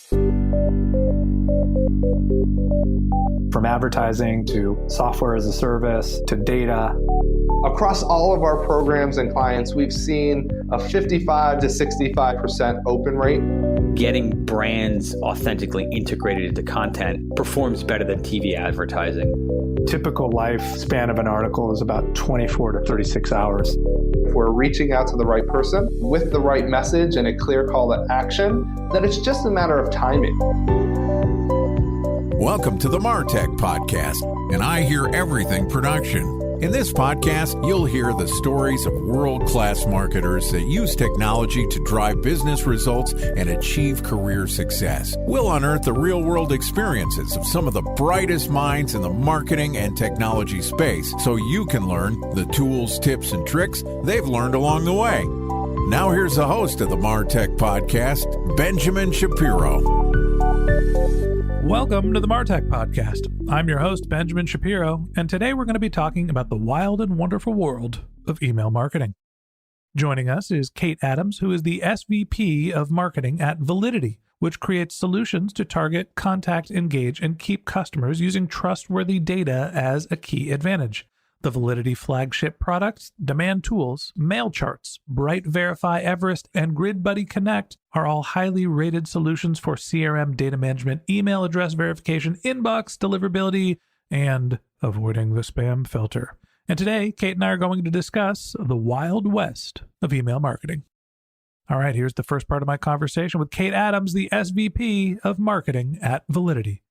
From advertising to software as a service to data. Across all of our programs and clients, we've seen a 55 to 65% open rate. Getting brands authentically integrated into content performs better than TV advertising. Typical lifespan of an article is about 24 to 36 hours. If we're reaching out to the right person with the right message and a clear call to action, then it's just a matter of timing. Welcome to the MarTech Podcast, and I Hear Everything production. In this podcast, you'll hear the stories of world-class marketers that use technology to drive business results and achieve career success. We'll unearth the real-world experiences of some of the brightest minds in the marketing and technology space so you can learn the tools, tips, and tricks they've learned along the way. Now here's the host of the MarTech Podcast, Benjamin Shapiro. Welcome to the MarTech Podcast. I'm your host, Benjamin Shapiro, and today we're going to be talking about the wild and wonderful world of email marketing. Joining us is Kate Adams, who is the SVP of Marketing at Validity, which creates solutions to target, contact, engage, and keep customers using trustworthy data as a key advantage. The Validity flagship products, Demand Tools, Mail Charts, Bright Verify Everest, and GridBuddy Connect are all highly rated solutions for CRM data management, email address verification, inbox deliverability, and avoiding the spam filter. And today, Kate and I are going to discuss the Wild West of email marketing. All right, here's the first part of my conversation with Kate Adams, the SVP of Marketing at Validity.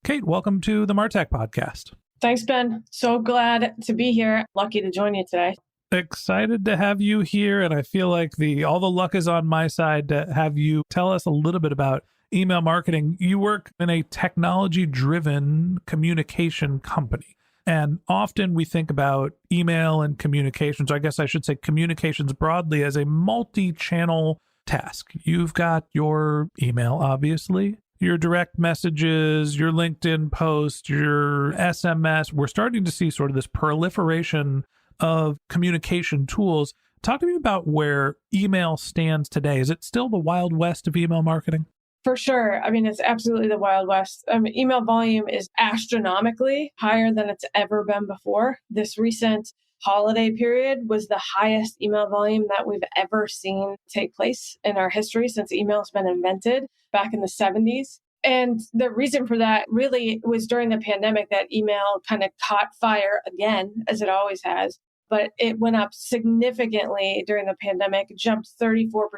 Kate, welcome to the MarTech Podcast. Thanks, Ben. So glad to be here. Lucky to join you today. Excited to have you here. And I feel like all the luck is on my side to have you tell us a little bit about email marketing. You work in a technology-driven communication company. And often we think about email and communications, or I guess I should say communications broadly, as a multi-channel task. You've got your email, obviously, your direct messages, your LinkedIn post, your SMS. We're starting to see sort of this proliferation of communication tools. Talk to me about where email stands today. Is it still the Wild West of email marketing? For sure. I mean, it's absolutely the Wild West. Email volume is astronomically higher than it's ever been before. This recent holiday period was the highest email volume that we've ever seen take place in our history since email has been invented back in the 70s. And the reason for that really was during the pandemic that email kind of caught fire again, as it always has. But it went up significantly during the pandemic, jumped 34%,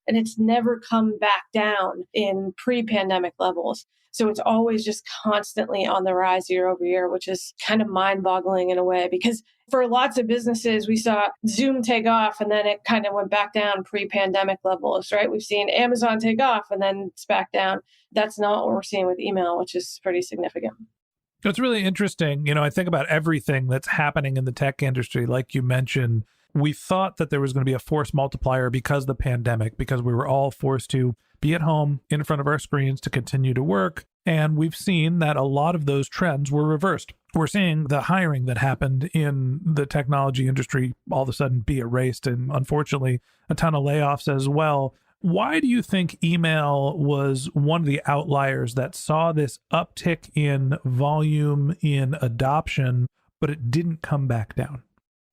and it's never come back down in pre-pandemic levels. So it's always just constantly on the rise year over year, which is kind of mind-boggling in a way, because for lots of businesses, we saw Zoom take off and then it kind of went back down pre-pandemic levels, right? We've seen Amazon take off and then it's back down. That's not what we're seeing with email, which is pretty significant. It's really interesting. You know, I think about everything that's happening in the tech industry. Like you mentioned, we thought that there was going to be a force multiplier because of the pandemic, because we were all forced to be at home in front of our screens to continue to work. And we've seen that a lot of those trends were reversed. We're seeing the hiring that happened in the technology industry all of a sudden be erased, and unfortunately, a ton of layoffs as well. Why do you think email was one of the outliers that saw this uptick in volume, in adoption, but it didn't come back down?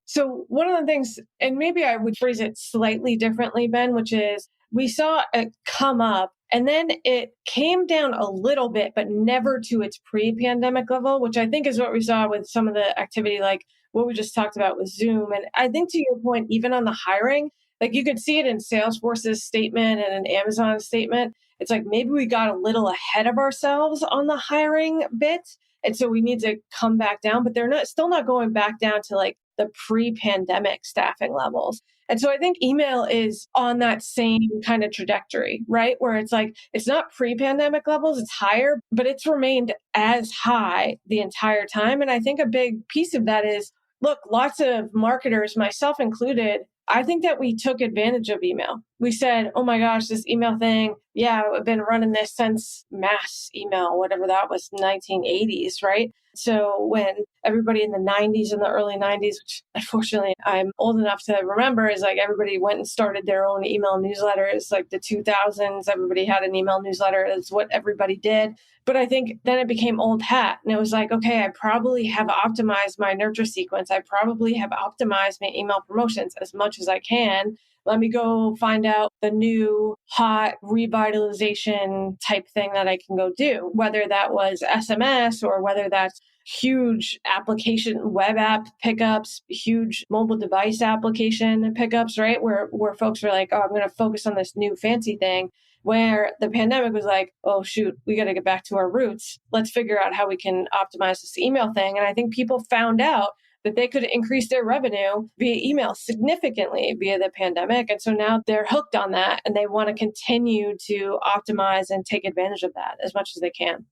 So one of the things, and maybe I would phrase it slightly differently, Ben, which is we saw it come up and then it came down a little bit, but never to its pre-pandemic level, which I think is what we saw with some of the activity, like what we just talked about with Zoom. And I think to your point, even on the hiring, like you could see it in Salesforce's statement and in Amazon's statement. It's like maybe we got a little ahead of ourselves on the hiring bit. And so we need to come back down, but they're still not going back down to like the pre-pandemic staffing levels. And so I think email is on that same kind of trajectory, right? Where it's like, it's not pre-pandemic levels, it's higher, but it's remained as high the entire time. And I think a big piece of that is, look, lots of marketers, myself included, I think that we took advantage of email. we said, oh my gosh, this email thing, yeah, I've been running this since mass email, whatever that was, 1980s, right? So when everybody in the 90s and the early 90s, which unfortunately I'm old enough to remember, is like everybody went and started their own email newsletters. Like the 2000s, everybody had an email newsletter. It's what everybody did. But I think then it became old hat. And it was like, okay, I probably have optimized my nurture sequence. I probably have optimized my email promotions as much as I can. Let me go find out the new hot revitalization type thing that I can go do, whether that was SMS or whether that's huge application, web app pickups, huge mobile device application pickups, right? Where folks are like, oh, I'm going to focus on this new fancy thing. Where the pandemic was like, oh, shoot, we got to get back to our roots. Let's figure out how we can optimize this email thing. And I think people found out that they could increase their revenue via email significantly via the pandemic. And so now they're hooked on that and they want to continue to optimize and take advantage of that as much as they can.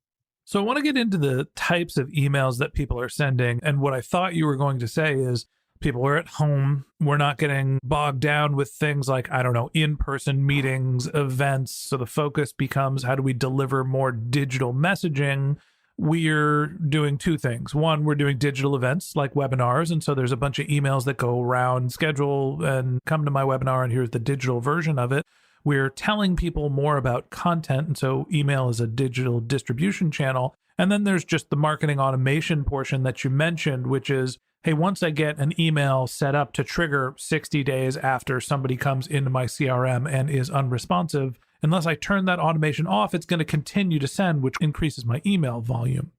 So I want to get into the types of emails that people are sending. And what I thought you were going to say is people are at home. We're not getting bogged down with things like, I don't know, in-person meetings, events. So the focus becomes, how do we deliver more digital messaging? We're doing two things. One, we're doing digital events like webinars. And so there's a bunch of emails that go around, schedule and come to my webinar, and here's the digital version of it. We're telling people more about content. And so email is a digital distribution channel. And then there's just the marketing automation portion that you mentioned, which is, hey, once I get an email set up to trigger 60 days after somebody comes into my CRM and is unresponsive, unless I turn that automation off, it's going to continue to send, which increases my email volume.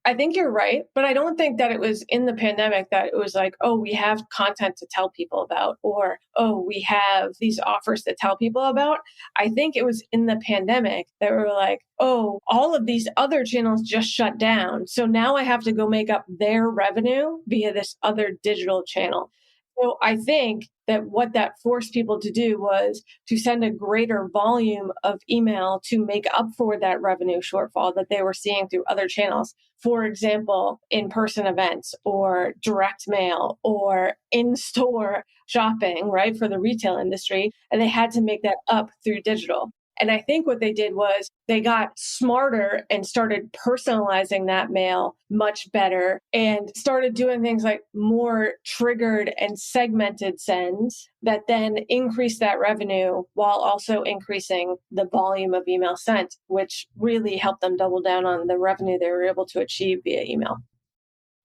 I think you're right, but I don't think that it was in the pandemic that it was like, oh, we have content to tell people about, or, oh, we have these offers to tell people about. I think it was in the pandemic that we were like, oh, all of these other channels just shut down. So now I have to go make up their revenue via this other digital channel. So I think that what that forced people to do was to send a greater volume of email to make up for that revenue shortfall that they were seeing through other channels. For example, in-person events or direct mail or in-store shopping, right, for the retail industry. And they had to make that up through digital. And I think what they did was they got smarter and started personalizing that mail much better and started doing things like more triggered and segmented sends that then increased that revenue while also increasing the volume of email sent, which really helped them double down on the revenue they were able to achieve via email.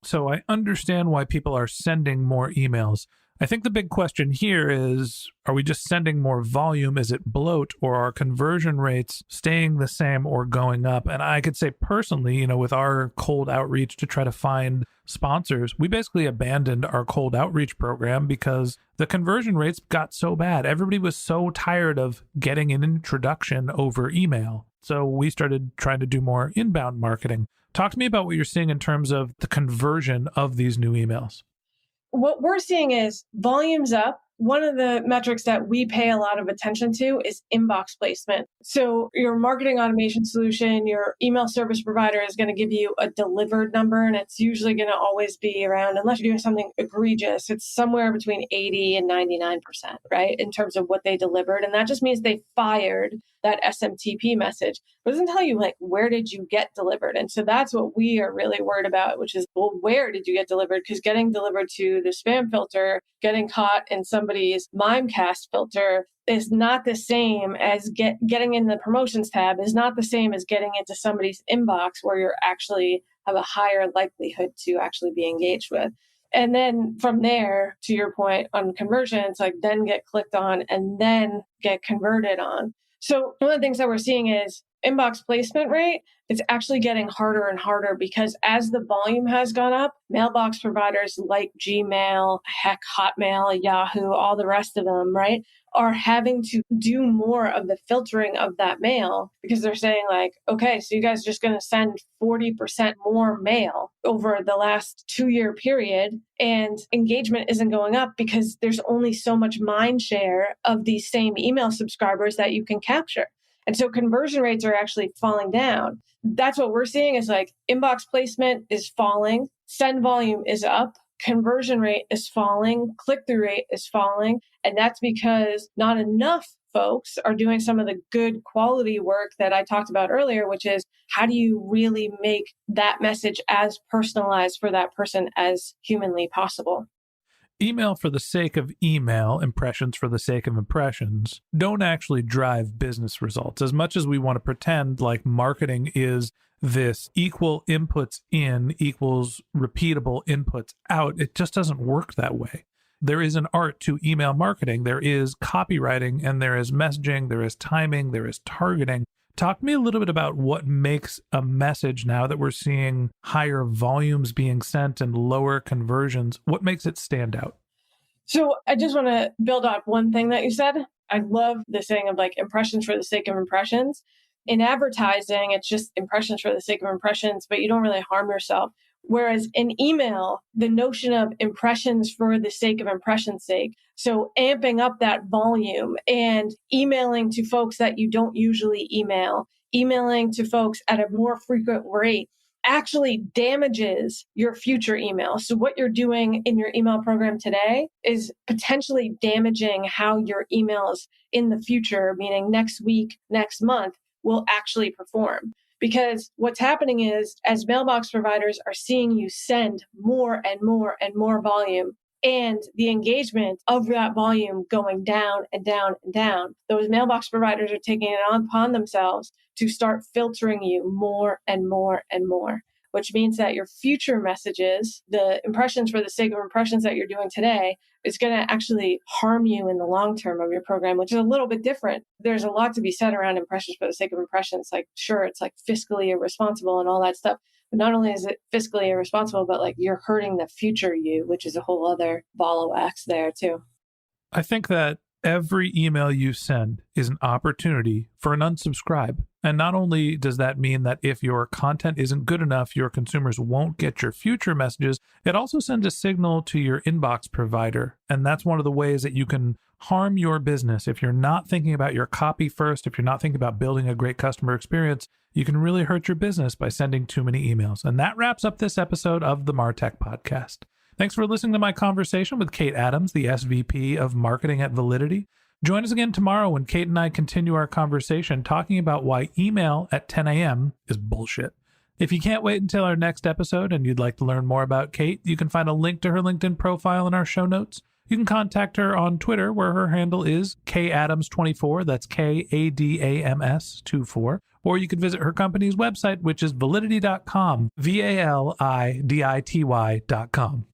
So I understand why people are sending more emails. I think the big question here is, are we just sending more volume? Is it bloat, or are conversion rates staying the same or going up? And I could say personally, with our cold outreach to try to find sponsors, we basically abandoned our cold outreach program because the conversion rates got so bad. Everybody was so tired of getting an introduction over email. So we started trying to do more inbound marketing. Talk to me about what you're seeing in terms of the conversion of these new emails. What we're seeing is volumes up. One of the metrics that we pay a lot of attention to is inbox placement. So your marketing automation solution, your email service provider is going to give you a delivered number, and it's usually going to always be around, unless you're doing something egregious, it's somewhere between 80 and 99%, right, in terms of what they delivered. And that just means they fired that SMTP message. But it doesn't tell you, like, where did you get delivered? And so that's what we are really worried about, which is, well, where did you get delivered? Because getting delivered to the spam filter, getting caught in somebody's Mimecast filter is not the same as getting in the promotions tab, is not the same as getting into somebody's inbox where you're actually have a higher likelihood to actually be engaged with. And then from there, to your point on conversions, like then get clicked on and then get converted on. So one of the things that we're seeing is inbox placement rate is actually getting harder and harder because as the volume has gone up, mailbox providers like Gmail, heck, Hotmail, Yahoo, all the rest of them, right, are having to do more of the filtering of that mail because they're saying like, okay, so you guys are just going to send 40% more mail over the last 2-year period and engagement isn't going up because there's only so much mind share of these same email subscribers that you can capture. And so conversion rates are actually falling down. That's what we're seeing is like inbox placement is falling, send volume is up, conversion rate is falling, click-through rate is falling. And that's because not enough folks are doing some of the good quality work that I talked about earlier, which is how do you really make that message as personalized for that person as humanly possible? Email for the sake of email, impressions for the sake of impressions, don't actually drive business results. As much as we want to pretend like marketing is this equal inputs in equals repeatable inputs out, it just doesn't work that way. There is an art to email marketing. There is copywriting, and there is messaging, there is timing, there is targeting. Talk to me a little bit about what makes a message, now that we're seeing higher volumes being sent and lower conversions, what makes it stand out? So I just want to build on one thing that you said. I love the saying of like impressions for the sake of impressions. In advertising, it's just impressions for the sake of impressions, but you don't really harm yourself. Whereas in email, the notion of impressions for the sake of impressions' sake, so amping up that volume and emailing to folks that you don't usually email, emailing to folks at a more frequent rate, actually damages your future email. So what you're doing in your email program today is potentially damaging how your emails in the future, meaning next week, next month, will actually perform. Because what's happening is, as mailbox providers are seeing you send more and more and more volume, and the engagement of that volume going down and down and down, those mailbox providers are taking it upon themselves to start filtering you more and more and more, which means that your future messages, the impressions for the sake of impressions that you're doing today, is going to actually harm you in the long term of your program, which is a little bit different. There's a lot to be said around impressions for the sake of impressions. Like, sure, it's like fiscally irresponsible and all that stuff. But not only is it fiscally irresponsible, but like you're hurting the future you, which is a whole other ball of wax there too. I think that every email you send is an opportunity for an unsubscribe. And not only does that mean that if your content isn't good enough, your consumers won't get your future messages, it also sends a signal to your inbox provider. And that's one of the ways that you can harm your business. If you're not thinking about your copy first, if you're not thinking about building a great customer experience, you can really hurt your business by sending too many emails. And that wraps up this episode of the MarTech Podcast. Thanks for listening to my conversation with Kate Adams, the SVP of Marketing at Validity. Join us again tomorrow when Kate and I continue our conversation talking about why email at 10 a.m. is bullshit. If you can't wait until our next episode and you'd like to learn more about Kate, you can find a link to her LinkedIn profile in our show notes. You can contact her on Twitter, where her handle is KAdams24, that's KADAMS24, or you can visit her company's website, which is validity.com, VALIDITY.com.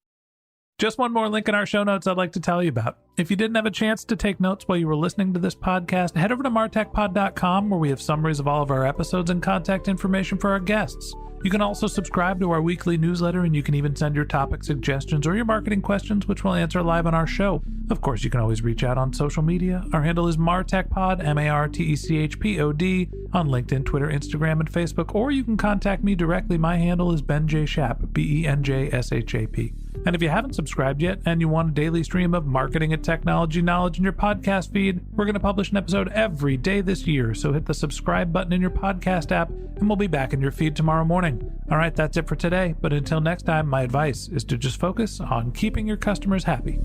Just one more link in our show notes I'd like to tell you about. If you didn't have a chance to take notes while you were listening to this podcast, head over to martechpod.com, where we have summaries of all of our episodes and contact information for our guests. You can also subscribe to our weekly newsletter, and you can even send your topic suggestions or your marketing questions, which we'll answer live on our show. Of course, you can always reach out on social media. Our handle is MarTechPod, MarTechPod, on LinkedIn, Twitter, Instagram, and Facebook, or you can contact me directly. My handle is Ben J. Shap, BenJShap. And if you haven't subscribed yet and you want a daily stream of marketing and technology knowledge in your podcast feed, we're going to publish an episode every day this year. So hit the subscribe button in your podcast app and we'll be back in your feed tomorrow morning. All right, that's it for today. But until next time, my advice is to just focus on keeping your customers happy.